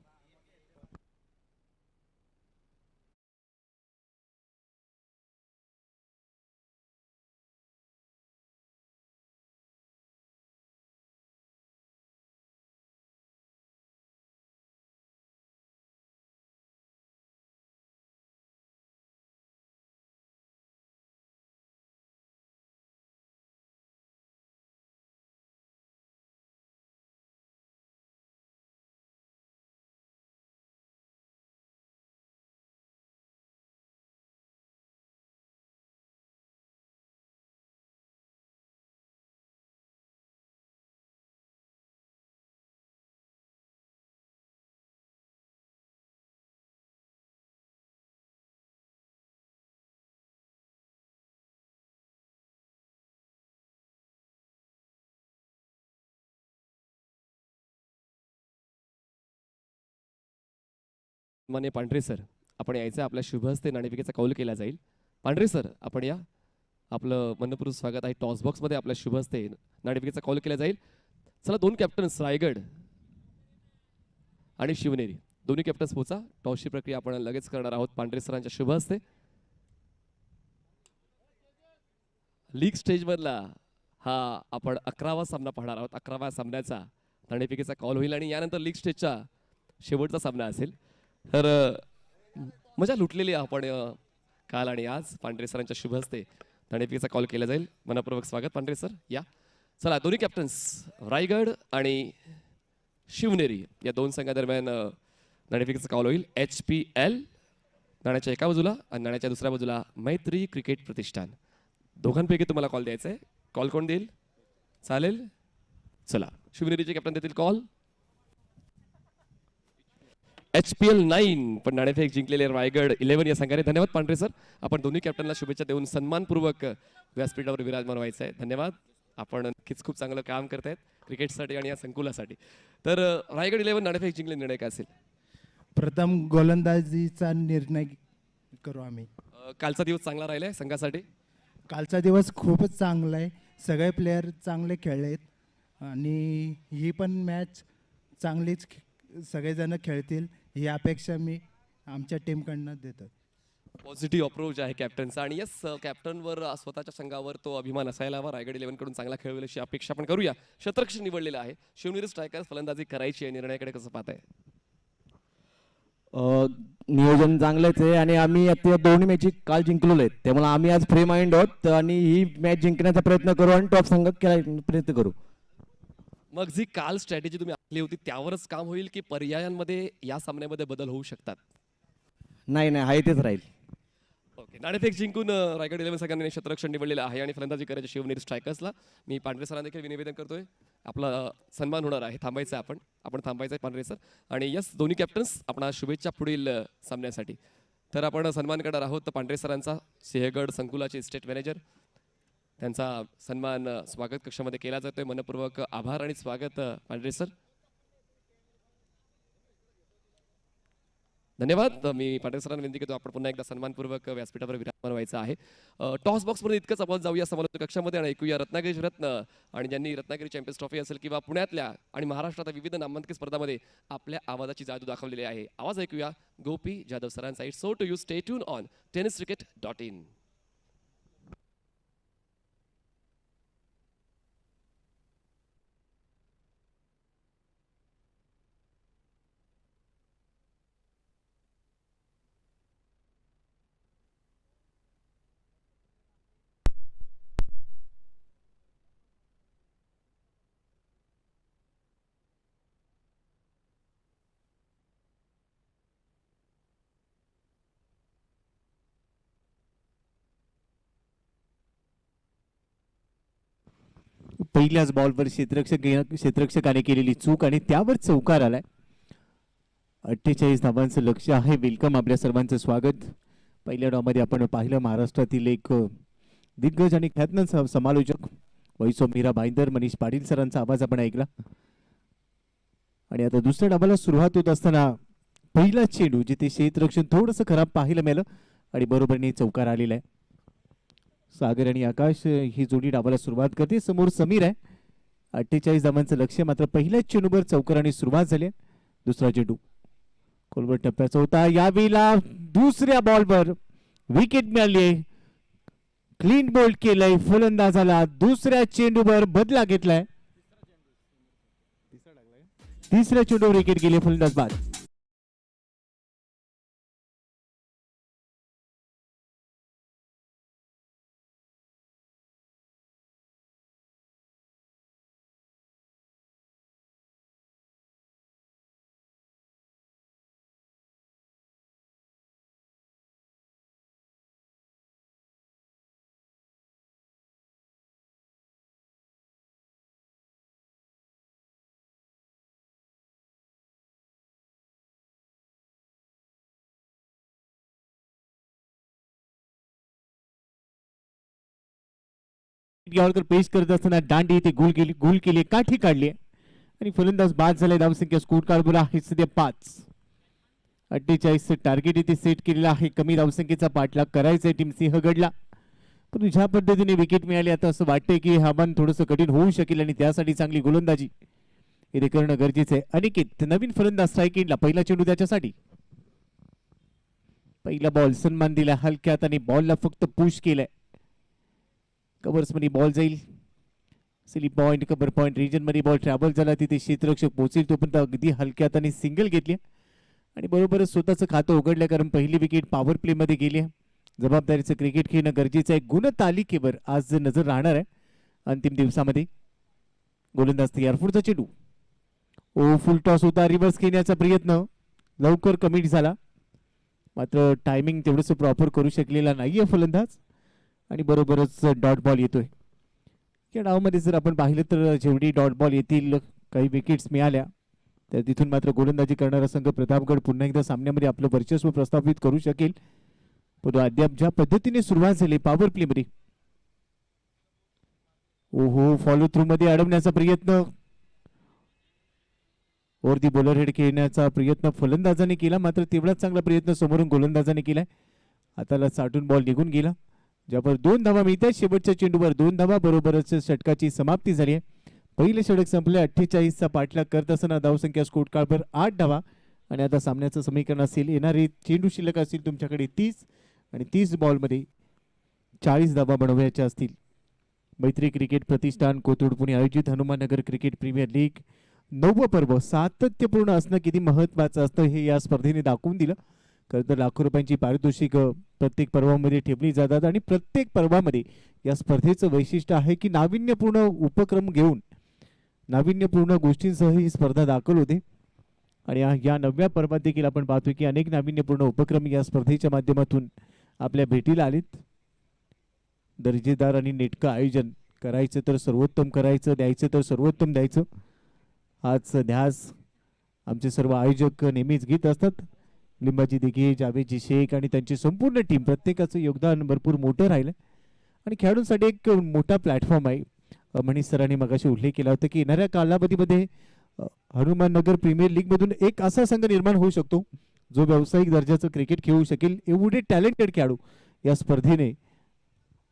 मान्य पांढरे सर, आपण यायचं. आपल्या शुभ हस्ते नाणेफेकीचा कौल केला जाईल. पांढरे सर आपण या. आपलं मनपूर्वक स्वागत आहे. टॉस बॉक्स मध्ये आपल्या शुभ हस्ते नाणेफेकीचा कौल केला जाईल. चला दोन कॅप्टन्स रायगड आणि शिवनेरी दोन्ही कॅप्टन्स पोचा. टॉसची प्रक्रिया आपण लगेच करणार आहोत पांढरे सरांच्या शुभ हस्ते. लीग स्टेज मधला हा आपण 11वा सामना पाहणार आहोत. 11व्या सामन्याचा नाणेफेकीचा कॉल होईल आणि यानंतर लीग स्टेजचा शेवटचा सामना असेल. तर मजा लुटलेली आहे आपण काल आणि आज. पांढरे सरांच्या शुभ हस्ते नाणेफेकीचा कॉल केला जाईल. मनपूर्वक स्वागत पांढरे सर, या. चला दोन्ही कॅप्टन्स रायगड आणि शिवनेरी या दोन संघादरम्यान नाणेफेकीचा कॉल होईल. HPL नाण्याच्या एका बाजूला आणि नाण्याच्या दुसऱ्या बाजूला मैत्री क्रिकेट प्रतिष्ठान. दोघांपैकी तुम्हाला कॉल द्यायचा आहे. कॉल कोण देईल? चालेल. चला शिवनेरीचे कॅप्टन देतील कॉल. HPL 9 पण नाणेफेक जिंकलेले रायगड 11 या संघाने. धन्यवाद पांढरे सर. आपण दोन्ही कॅप्टनला शुभेच्छा देऊन सन्मानपूर्वक व्यासपीठावर विराजमान व्हायचं आहे. धन्यवाद. आपण नक्कीच खूप चांगलं काम करतायत क्रिकेटसाठी आणि या संकुलासाठी. तर रायगड 11 नाणेफेक जिंकले, निर्णय काय असेल? प्रथम गोलंदाजीचा निर्णय करू आम्ही. कालचा दिवस चांगला राहिलाय संघासाठी. कालचा दिवस खूपच चांगला आहे. सगळे प्लेयर चांगले खेळलेत आणि ही पण मॅच चांगलीच सगळेजण खेळतील ही अपेक्षा मी आमच्या टीमकडनं देतो. पॉझिटिव्ह अप्रोच आहे कॅप्टनचा आणि यस कॅप्टनवर स्वतःच्या संघावर तो अभिमान असायला हवा. रायगड 11 कडून चांगला खेळ होईल अशी अपेक्षा आपण करूया. शतरक्षक निवडलेला आहे. शिवनेरी स्ट्रायकर्स फलंदाजी करायची आहे. निर्णयाकडे कसं पाहताय? नियोजन चांगलंच आहे आणि आम्ही आता दोन्ही मॅची काल जिंकलेलो आहेत. त्यामुळे आम्ही आज फ्री माइंड आहोत आणि ही मॅच जिंकण्याचा प्रयत्न करू आणि टॉप संघ खेळायचा प्रयत्न करू. मग जी काल स्ट्रॅटेजी तुम्ही आखली होती त्यावरच काम होईल की पर्यायांमध्ये या सामन्यामध्ये बदल होऊ शकतात? नाही नाही, आहे तेच राहील. ओके. नाणेफेक जिंकून रायगड 11 संघाने क्षेत्ररक्षण निवडलेलं आहे आणि फलंदाजी करायची शिवनेरी स्ट्रायकर्सला. मी पांढरे सरांना देखील निवेदन करतोय. आपला सन्मान होणार आहे. थांबायचं आहे आपण थांबायचं आहे पांढरे सर. आणि यस दोन्ही कॅप्टन्स आपण शुभेच्छा पुढील सामन्यासाठी. तर आपण सन्मान करणार आहोत पांढरे सरांचा. सिंहगड संकुलाचे स्टेट मॅनेजर, त्यांचा सन्मान स्वागत कक्षामध्ये केला जातोय. मनपूर्वक आभार आणि स्वागत पांढरे सर. धन्यवाद. मी पाटील सरांना विनंती करतो आपण पुन्हा एकदा सन्मानपूर्वक व्यासपीठावर विराजमान व्हायचं आहे. टॉस बॉक्समध्ये इतकंच आपण जाऊया समालोचक कक्षामध्ये आणि ऐकूया रत्नागिरी रत्न आणि ज्यांनी रत्नागिरी चॅम्पियन्स ट्रॉफी असेल किंवा पुण्यातल्या आणि महाराष्ट्रात विविध नामांकित स्पर्धामध्ये आपल्या आवाजाची जादू दाखवलेली आहे. आवाज ऐकूया गोपी जाधव सरांचा. It's so to you. Stay tune on tenniscricket.in. पहिल्याच बॉलवर क्षेत्ररक्षकाने केलेली चूक आणि त्यावर चौकार आलाय. 48 धावांचं लक्ष आहे. वेलकम, आपल्या सर्वांचं स्वागत. पहिल्या डावमध्ये आपण पाहिलं महाराष्ट्रातील एक दिग्गज आणि ख्यातनाम समालोचक वैसो मीरा भाईंदर, मनीष पाटील सरांचा आवाज आपण ऐकला. आणि आता दुसऱ्या डावाला सुरुवात होत असताना पहिला चेंडू जिथे क्षेत्ररक्षण थोडंसं खराब पाहायला मिळालं आणि बरोबरने चौकार आलेला आहे. सागर आणि आकाश ही जोडी डावाला सुरुवात करते. समोर समीर आहे. 48 धावांचं लक्ष, मात्र पहिल्याच चेंडूवर चौकाराने सुरुवात झाली. दुसरा चेंडू खोलवर टप्प्याचा होता. यावेळेला दुसऱ्या बॉलवर विकेट मिळाली आहे. क्लीन बोल्ड केलंय फलंदाजाला. दुसऱ्या चेंडूवर बदला घेतलाय. तिसऱ्या चेंडूवर विकेट गेली, फलंदाज बाद. यावरकर पेश करत असताना दांडी ते गोल केली, काठी काढली आणि फलंदाज बाद झाले. धावसंख्या स्कोर कार्ड आहे सध्या 5. 48 टार्गेट इथे सेट केलेला आहे. कमी धावसंख्येचा पाठलाग करायचा टीम सिंहगडला. पण ज्या पद्धतीने विकेट मिळाली आता असं वाटतंय की हा आव्हान थोडंसं कठीण होऊ शकेल आणि त्यासाठी चांगली गोलंदाजी इथे करणं गरजेचं आहे. अनिकेत नवीन फलंदाज स्ट्राईक एंडला. पहिला चेंडू त्याच्यासाठी. पहिला बॉल सन्मान दिला हलक्यात आणि बॉलला फक्त पुश केलंय. कव्हर्स मध्ये बॉल जाईल. Silly point cover point region मध्ये बॉल ट्रॅव्हल झाला. तिथे क्षेत्ररक्षक पोहोचेल तोपर्यंत अगदी हलक्यात आणि सिंगल घेतली आणि बरोबरच स्वतःचं खातं उघडलं, कारण पहिली विकेट पॉवर प्ले मध्ये गेली आहे. जबाबदारीचं क्रिकेट खेळणं गरजेचं आहे. गुणतालिकेवर आज नजर राहणार आहे अंतिम दिवसामध्ये. गोलंदाज तयार. पुढचा चेंडू फुल टॉस होता. रिव्हर्स खेळण्याचा प्रयत्न लवकर कमिट झाला, मात्र टायमिंग तेवढंसं प्रॉपर करू शकलेला नाहीये फलंदाज आणि बरोबरच डॉट बॉल येतोय. या डावामध्ये जर आपण पाहिलं तर जेवढी डॉट बॉल येतील, काही विकेट्स मिळाल्या तर तिथून मात्र गोलंदाजी करणारा संघ प्रतापगड पुन्हा एकदा सामन्यामध्ये आपलं वर्चस्व प्रस्थापित करू शकेल. पण अद्याप ज्या पद्धतीने सुरुवात झाली पॉवर प्ले मध्ये, ओहो फॉलो थ्रू मध्ये अडवण्याचा प्रयत्न, वरती बॉलर हेड खेळण्याचा प्रयत्न फलंदाजाने केला, मात्र तेवढाच चांगला प्रयत्न समोरून गोलंदाजाने केलाय. हाताला साठून बॉल निघून गेला, ज्यावर 2 धावा मिळतात. शेवटच्या चेंडूवर 2 धावा, बरोबरच षटकाची समाप्ती झाली आहे. पहिले षटक संपले. 48चा पाठलाग करत असताना धावसंख्या स्कोर कार्डवर 8 धावा आणि आता सामन्याचं समीकरण असेल, येणारे चेंडू शिल्लक असतील तुमच्याकडे 30 आणि 30 बॉलमध्ये 40 धावा बनवायच्या असतील. मैत्री क्रिकेट प्रतिष्ठान कोथरूड पुणे आयोजित हनुमाननगर क्रिकेट प्रीमियर लीग 9वं पर्व सातत्यपूर्ण असणं किती महत्त्वाचं असतं हे या स्पर्धेने दाखवून दिलं. खरं तर लाखो रुपयांची पारितोषिक प्रत्येक पर्वामध्ये ठेवली जातात आणि प्रत्येक पर्वामध्ये या स्पर्धेचं वैशिष्ट्य आहे की नाविन्यपूर्ण उपक्रम घेऊन नाविन्यपूर्ण गोष्टींसह ही स्पर्धा दाखल होते. आणि या 9व्या पर्वात देखील आपण पाहतोय की अनेक नाविन्यपूर्ण उपक्रम या स्पर्धेच्या माध्यमातून आपल्या भेटीला आलेत. दर्जेदार आणि नेटकं आयोजन करायचं तर सर्वोत्तम करायचं, द्यायचं तर सर्वोत्तम द्यायचं, हाच ध्यास आमचे सर्व आयोजक नेहमीच घेत असतात. लिंबाजी दिघे, जावेदजी शेख आणि त्यांची संपूर्ण टीम, प्रत्येकाचं योगदान भरपूर मोठं राहिलं आणि खेळाडूंसाठी एक मोठा प्लॅटफॉर्म आहे. मनीष सरांनी मगाशी उल्लेख केला होता की येणाऱ्या कालावधीमध्ये हनुमाननगर प्रीमियर लीग मधून एक असा संघ निर्माण होऊ शकतो जो व्यावसायिक दर्जाचं क्रिकेट खेळू शकेल. एवढे टॅलेंटेड खेळाडू या स्पर्धेने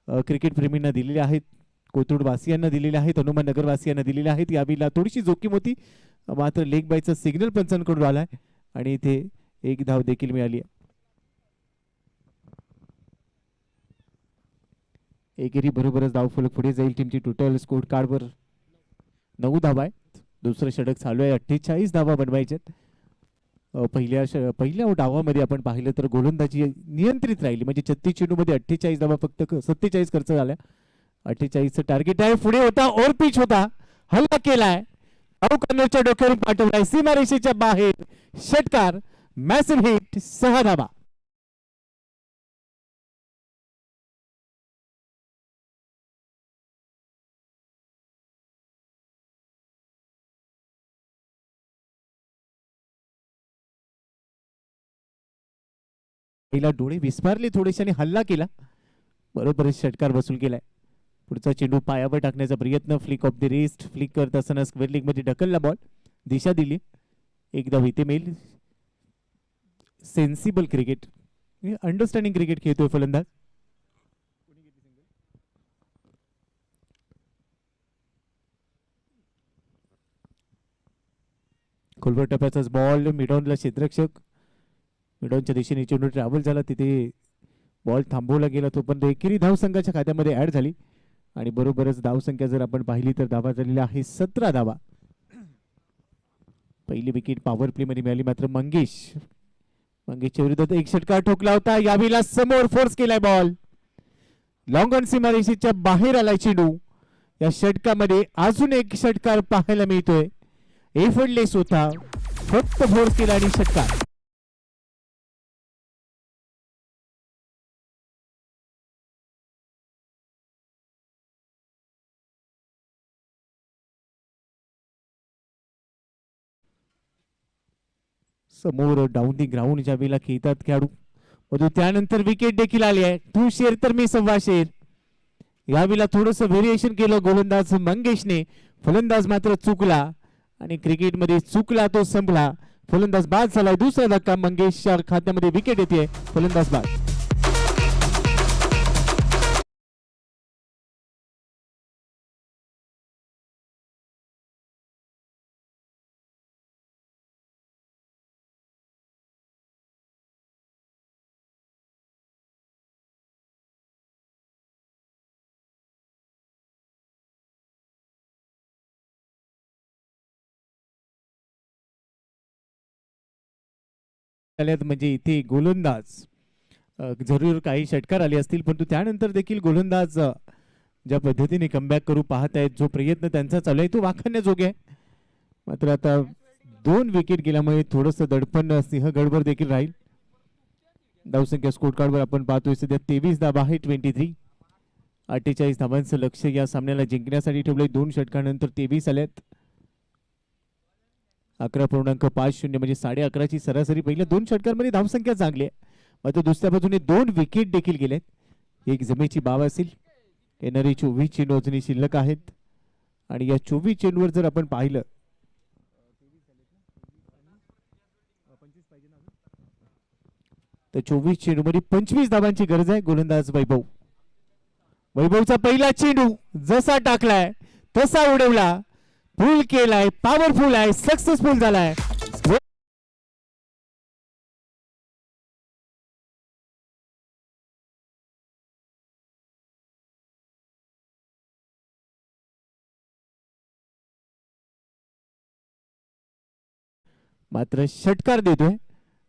क्रिकेट प्रेमींना दिलेले आहेत, कोथरूड वासियांना दिलेले आहेत, हनुमाननगर वासियांना दिलेले आहेत. यावेळेला थोडीशी जोखीम होती, मात्र लेग बायचा सिग्नल पंचांकडून आलाय आणि इथे एक धाव देखील मिळाली आहे. एकेरी बरोबरच धाव फलक पुढे जाईल. टीमची टोटल स्कोर कार्डवर 9 धावा आहेत. दुसरं षटक चालू आहे. 48 धावा बनवायच्यात. पहिल्या डावामध्ये आपण पाहिलं तर गोलंदाजी नियंत्रित राहिली, म्हणजे 36 चेंडूमध्ये 48 धावा फक्त 47 खर्च झाल्या. 48चं टार्गेट आहे. पुढे होता, ओव्हर पिच होता, हल्ला केलाय, कॉर्नरच्या डोक्यावरून पाठवलाय सीमारेषेच्या बाहेर. षटकार, मॅसिव्ह हिट, 6 धावा. पहिला डोळे विस्फारले थोडेसे आणि हल्ला केला, बरोबर षटकार वसूल केलाय. पुढचा चेंडू पायावर टाकण्याचा प्रयत्न, flick of the wrist, flick करत असताना स्क्वेअर लीग मध्ये ढकलला बॉल, दिशा दिली, एकदा इथे मेल. सेन्सिबल क्रिकेट, अंडरस्टँडिंग क्रिकेट खेळतोय फलंदाज. खोलवर टप्प्याचाच बॉल, मिडॉनला क्षेत्ररक्षक, मिडॉनच्या दिशेने चेंडू ट्रॅव्हल झाला, तिथे बॉल थांबवला गेला, तो पण एकेरी धाव संघाच्या खात्यामध्ये ऍड झाली. आणि बरोबरच धावसंख्या जर आपण पाहिली तर धावा झालेल्या आहे 17 धावा. पहिली विकेट पॉवर प्ले मध्ये मिळाली, मात्र मंगेशच्या विरुद्ध एक षटकार ठोकला होता, यावेळेला समोर फोर्स केलाय बॉल, लॉंग ऑन सीमारेषेच्या बाहेर आलाय चेंडू. या षटकामध्ये अजून एक षटकार पाहायला मिळतोय, एफर्टलेस होता, फक्त फोर्स केला आणि षटकार. समोर डाऊन दी ग्राउंड ज्या वेळेला खेळतात खेळाडू, परंतु त्यानंतर विकेट देखील आली आहे. तू शेर तर मी सव्वा शेर, यावेळेला थोडस व्हेरिएशन केलं गोलंदाज मंगेशने, फलंदाज मात्र चुकला आणि क्रिकेटमध्ये चुकला तो संपला. फलंदाज बाद झालाय, दुसरा धक्का, मंगेशच्या खात्यामध्ये विकेट येते, फलंदाज बाद. म्हणजे इथे गोलंदाज जरूर काही षटकार आले असतील, परंतु त्यानंतर देखील गोलंदाज ज्या पद्धतीने कमबॅक करू पाहत आहेत, जो प्रयत्न त्यांचा चालू आहे तो वाखाणण्याजोगे आहे. मात्र आता 2 विकेट गेल्यामुळे थोडस दडपण सिंहगडवर देखील राहील. धावसंख्या स्कोर कार्डवर आपण पाहतोय सध्या 23 धावा आहे, 23, 48 धावांचं लक्ष या सामन्याला जिंकण्यासाठी ठेवलंय. 2 षटकानंतर 23 आल्यात, 11.50 म्हणजे 11.5ची सरासरी. पहिल्या 2 षटकांमध्ये धावसंख्या चांगली आहे, मात्र दुसऱ्या बाजूने 2 विकेट देखील गेलेत. एक जमेची बाब असेल, येणारे 24 चेंडू अजूनही शिल्लक आहेत आणि या 24 चेंडूवर जर आपण पाहिलं तर 24 चेंडू मध्ये 25 धावांची गरज आहे. गोलंदाज वैभवचा पहिला चेंडू जसा टाकलाय तसा उडवला, फुल केलाय, पॉवरफुल आहे, सक्सेसफुल झालाय. मात्र षटकार देतोय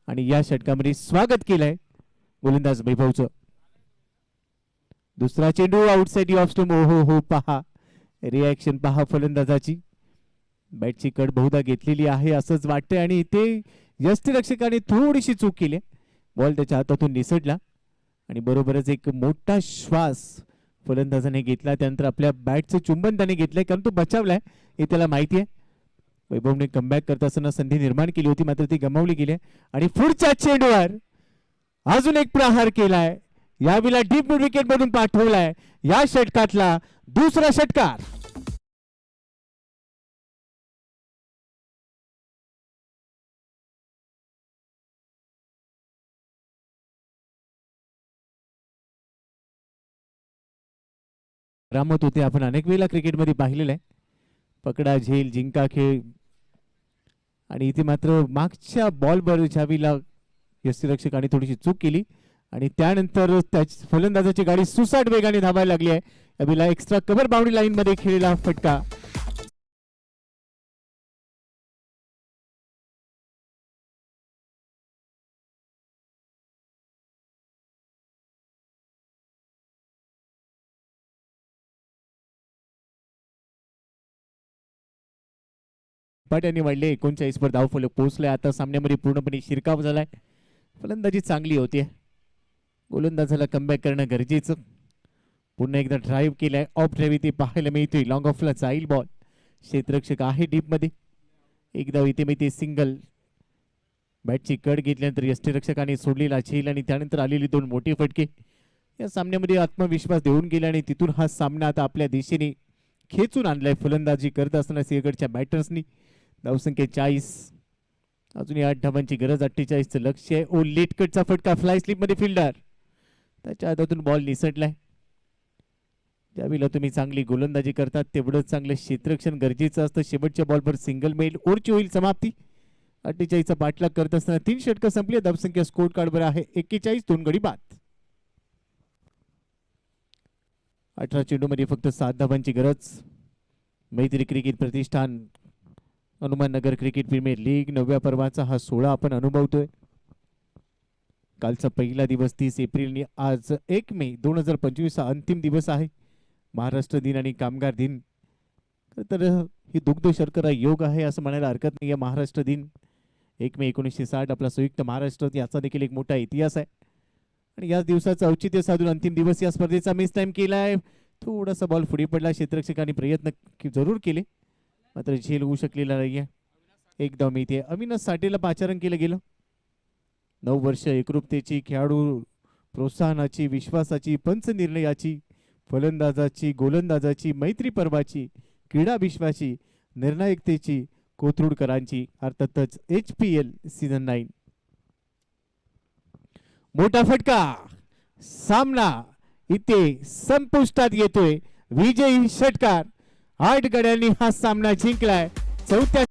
आणि या षटकामध्ये स्वागत केलंय गोलंदाज वैभवचं. दुसरा चेंडू आउटसाइड ऑफ स्टंप. हो पहा रिॲक्शन पहा फलंदाजाची, बॅटची कड बहुधा घेतलेली आहे असंच वाटतंय आणि इथे यष्टिरक्षकाने थोडीशी चूक केली, बॉल त्याच्या हातातून निसटला आणि बरोबरच एक मोठा श्वास फलंदाजाने घेतला. त्यानंतर आपल्या बॅटचं चुंबन त्याने घेतलंय, कारण तो बचावलाय हे त्याला माहिती आहे. वैभवने कमबॅक करत असताना संधी निर्माण केली होती, मात्र ती गमावली गेली आणि पुढच्या चेंडूवर अजून एक प्रहार केलाय, यावेळेला डीप मिड विकेट मधून पाठवलाय. या षटकातला दुसरा षटकार. रामत होते, आपण अनेक वेळेला क्रिकेटमध्ये पाहिलेलं आहे, पकडा झेल जिंका खेळ. आणि इथे मात्र मागच्या बॉलवर छावीला यष्टिरक्षकाने थोडीशी चूक केली आणि त्यानंतर फलंदाजाची गाडी सुसाट वेगाने धावायला लागली आहे. यावेळेला एक्स्ट्रा कव्हर बाउंड्री लाईन मध्ये खेळलेला फटका. पाट्याने वाढले, 39 वर धावफलक पोहोचलाय. आता सामन्यामध्ये पूर्णपणे शिरकाव झालाय. फलंदाजी चांगली होती, गोलंदाजाला कमबॅक करणं गरजेचं. पुन्हा एकदा ड्राईव्ह केलाय, ऑफ ड्राईव्ह इथे पाहायला मिळतोय. लॉंग ऑफला जाईल बॉल, क्षेत्ररक्षक आहे डीप मध्ये, एकदा इथे मिळते सिंगल. बॅटची कड घेतल्यानंतर यष्टीरक्षकाने सोडलेला झेल आणि त्यानंतर आलेली 2 मोठे फटके या सामन्यामध्ये आत्मविश्वास देऊन गेला आणि तिथून हा सामना आता आपल्या दिशेने खेचून आणलाय. फलंदाजी करत असताना सिंहगडच्या बॅटर्सनी. धावसंख्या 40. अजूनही 8 धावांची गरज. 48चं लक्ष्य आहे. ओ लेट कटचा फटका फ्लाय स्लिप मध्ये फिल्डर त्याच्या हातातून बॉल निसटलाय. ज्यावेळेला तुम्ही चांगली गोलंदाजी करतात तेवढंच चांगलं क्षेत्ररक्षण गरजेचं असतं. शेवटच्या बॉलवर सिंगल मेल. ओव्हरची होईल समाप्ती. 48चा पाठलाग करत असताना 3 षटकं संपली. धावसंख्या स्कोर कार्डवर आहे 41. 2 गडी बाद. 18 चेंडूमध्ये फक्त 7 धावांची गरज. मैत्री क्रिकेट प्रतिष्ठान हनुमाननगर क्रिकेट प्रीमियर लीग 9व्या पर्वाचा हा 16 आपण अनुभवतोय. कालचा पहिला दिवस 30 एप्रिल. आज 1 मे 2025 हा अंतिम दिवस आहे. महाराष्ट्र दिन आणि कामगार दिन. तर ही दुग्ध शर्करा योग आहे असं म्हणायला हरकत नाही. या महाराष्ट्र दिन 1 मे 1960 आपला संयुक्त महाराष्ट्र याचा देखील एक मोठा इतिहास आहे. आणि याच दिवसाचं औचित्य साधून अंतिम दिवस या स्पर्धेचा मिस टाइम केलाय. थोडासा बॉल पुढे पडला. क्षेत्ररक्षकांनी प्रयत्न जरूर केले मात्र झेल होऊ शकलेला नाहीये. एक धाव मिळते. अविनाश साठेला पाचारण केलं गेलं. 9 वर्ष एकरूपतेची, खेळाडू प्रोत्साहनाची, विश्वासाची, पंच निर्णयाची, फलंदाजाची, गोलंदाजाची, मैत्री पर्वाची, क्रीडा विश्वाची, निर्णायकतेची, कोथरूडकरांची, अर्थातच HPL सीझन 9. मोठा फटका. सामना इथे संपुष्टात येतोय. विजयी षटकार. 8 गड्यांनी हा सामना जिंकलाय. 4थ्या